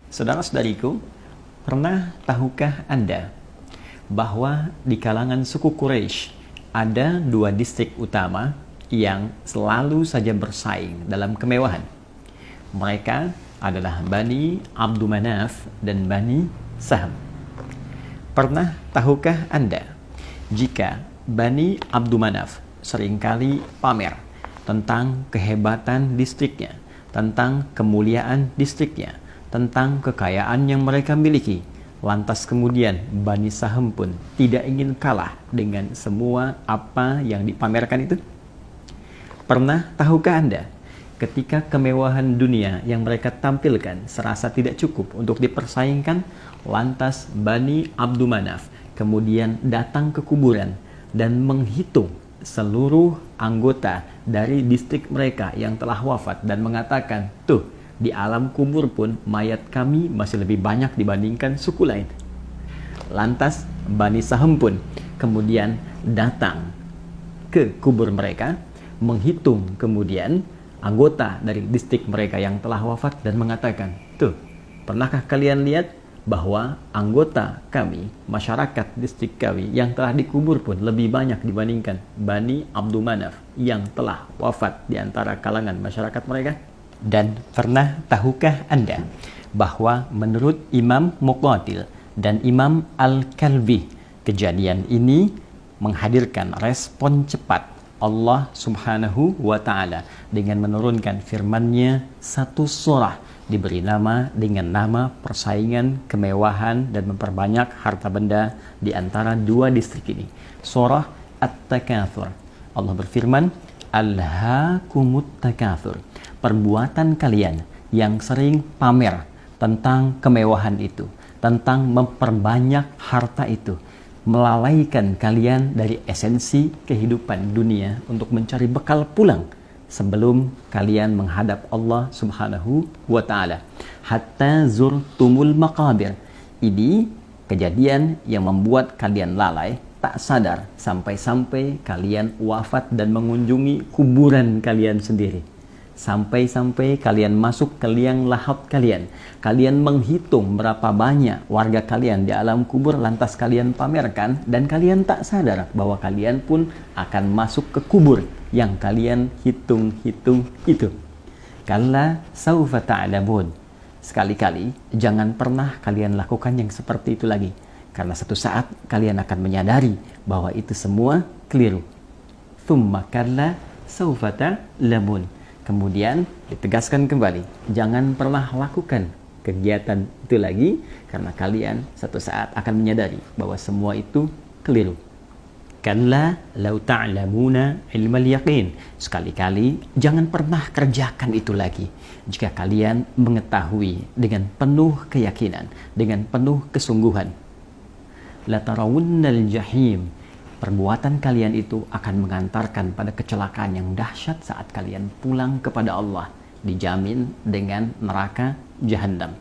Saudara-saudariku, pernah tahukah Anda bahwa di kalangan suku Quraisy ada dua distrik utama yang selalu saja bersaing dalam kemewahan? Mereka adalah Bani Abdumanaf dan Bani Sahm. Pernah tahukah Anda jika Bani Abdumanaf seringkali pamer tentang kehebatan distriknya, tentang kemuliaan distriknya, tentang kekayaan yang mereka miliki, lantas kemudian Bani Sahm pun tidak ingin kalah dengan semua apa yang dipamerkan itu? Pernah tahukah Anda ketika kemewahan dunia yang mereka tampilkan serasa tidak cukup untuk dipersaingkan, lantas Bani Abdumanaf kemudian datang ke kuburan dan menghitung seluruh anggota dari distrik mereka yang telah wafat dan mengatakan, tuh, di alam kubur pun mayat kami masih lebih banyak dibandingkan suku lain. Lantas Bani Sahm pun kemudian datang ke kubur mereka, menghitung kemudian anggota dari distrik mereka yang telah wafat dan mengatakan, tuh, pernahkah kalian lihat bahwa anggota kami, masyarakat distrik kami yang telah dikubur pun lebih banyak dibandingkan Bani Abdumanaf yang telah wafat di antara kalangan masyarakat mereka? Dan pernah tahukah Anda bahwa menurut Imam Muqatil dan Imam Al-Kalbi, kejadian ini menghadirkan respon cepat Allah Subhanahu wa Ta'ala dengan menurunkan firman-Nya satu surah diberi nama dengan nama persaingan kemewahan dan memperbanyak harta benda di antara dua distrik ini. Surah At-Takatsur. Allah berfirman, Alhaakumut takatsur. Perbuatan kalian yang sering pamer tentang kemewahan itu, tentang memperbanyak harta itu, melalaikan kalian dari esensi kehidupan dunia untuk mencari bekal pulang sebelum kalian menghadap Allah Subhanahu wa Ta'ala. Hatta zurtumul maqabir. Ini kejadian yang membuat kalian lalai, tak sadar, sampai-sampai kalian wafat dan mengunjungi kuburan kalian sendiri. Sampai-sampai kalian masuk ke liang lahat kalian. Kalian menghitung berapa banyak warga kalian di alam kubur, lantas kalian pamerkan, dan kalian tak sadar bahwa kalian pun akan masuk ke kubur yang kalian hitung-hitung itu. Kalla saufa ta'lamun. Sekali-kali jangan pernah kalian lakukan yang seperti itu lagi, karena satu saat kalian akan menyadari bahwa itu semua keliru. Thumma kalla saufa ta'lamun. Kemudian ditegaskan kembali, jangan pernah lakukan kegiatan itu lagi, karena kalian satu saat akan menyadari bahwa semua itu keliru. Kalla law ta'lamuna ilmal yaqin. Sekali-kali jangan pernah kerjakan itu lagi jika kalian mengetahui dengan penuh keyakinan, dengan penuh kesungguhan. La tarawunnal jahim. Perbuatan kalian itu akan mengantarkan pada kecelakaan yang dahsyat saat kalian pulang kepada Allah, dijamin dengan neraka Jahannam.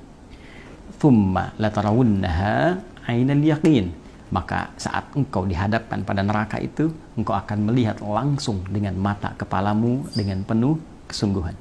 Thumma latarawunnaha ainal yaqin. Maka saat engkau dihadapkan pada neraka itu, engkau akan melihat langsung dengan mata kepalamu dengan penuh kesungguhan.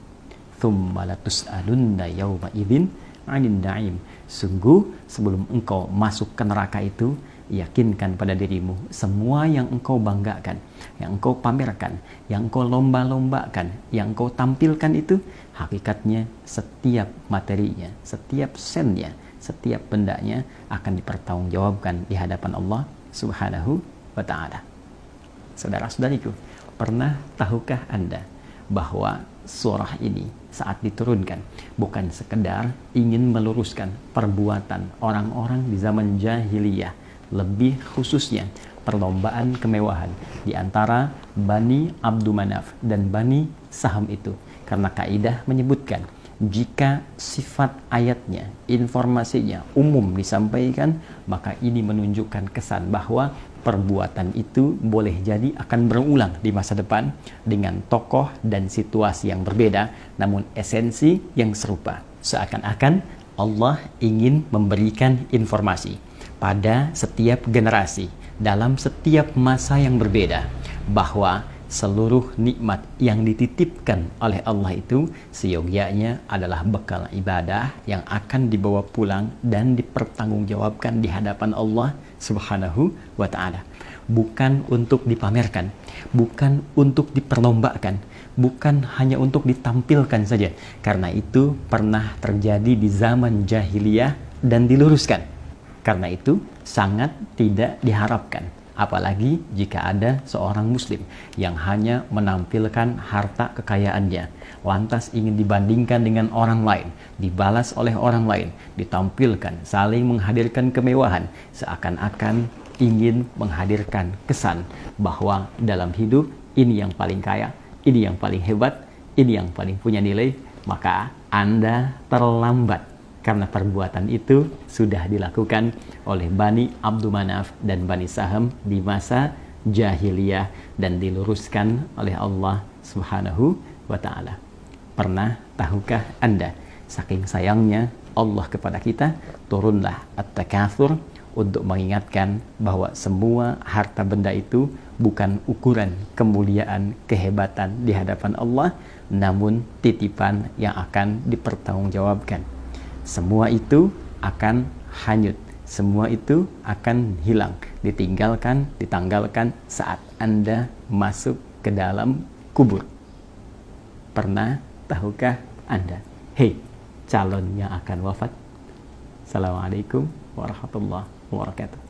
Thumma latus'alunna yawma idzin 'anil na'im. Sungguh sebelum engkau masuk ke neraka itu, yakinkan pada dirimu semua yang engkau banggakan, yang engkau pamerkan, yang engkau lomba-lombakan, yang engkau tampilkan itu, hakikatnya setiap materinya, setiap sennya, setiap bendanya akan dipertanggungjawabkan di hadapan Allah Subhanahu wa Ta'ala. Saudara-saudariku, pernah tahukah Anda bahwa surah ini saat diturunkan bukan sekedar ingin meluruskan perbuatan orang-orang di zaman jahiliyah, lebih khususnya perlombaan kemewahan di antara Bani Abdumanaf dan Bani Sahm itu, karena kaidah menyebutkan jika sifat ayatnya, informasinya umum disampaikan, maka ini menunjukkan kesan bahwa perbuatan itu boleh jadi akan berulang di masa depan dengan tokoh dan situasi yang berbeda, namun esensi yang serupa. Seakan-akan Allah ingin memberikan informasi pada setiap generasi dalam setiap masa yang berbeda bahwa seluruh nikmat yang dititipkan oleh Allah itu seyogyanya adalah bekal ibadah yang akan dibawa pulang dan dipertanggungjawabkan di hadapan Allah Subhanahu wa ta'ala. Bukan untuk dipamerkan, bukan untuk diperlombakan, bukan hanya untuk ditampilkan saja. Karena itu pernah terjadi di zaman jahiliyah dan diluruskan. Karena itu sangat tidak diharapkan. Apalagi jika ada seorang muslim yang hanya menampilkan harta kekayaannya, lantas ingin dibandingkan dengan orang lain, dibalas oleh orang lain, ditampilkan, saling menghadirkan kemewahan, seakan-akan ingin menghadirkan kesan bahwa dalam hidup ini yang paling kaya, ini yang paling hebat, ini yang paling punya nilai, maka Anda terlambat. Karena perbuatan itu sudah dilakukan oleh Bani Abdul Manaf dan Bani Saham di masa jahiliyah dan diluruskan oleh Allah Subhanahu wa ta'ala. Pernah tahukah Anda, saking sayangnya Allah kepada kita, turunlah At-Takatsur untuk mengingatkan bahwa semua harta benda itu bukan ukuran kemuliaan, kehebatan di hadapan Allah, namun titipan yang akan dipertanggungjawabkan. Semua itu akan hanyut, semua itu akan hilang, ditinggalkan, ditanggalkan saat Anda masuk ke dalam kubur. Pernah tahukah Anda? Hei, calon yang akan wafat. Assalamualaikum warahmatullahi wabarakatuh.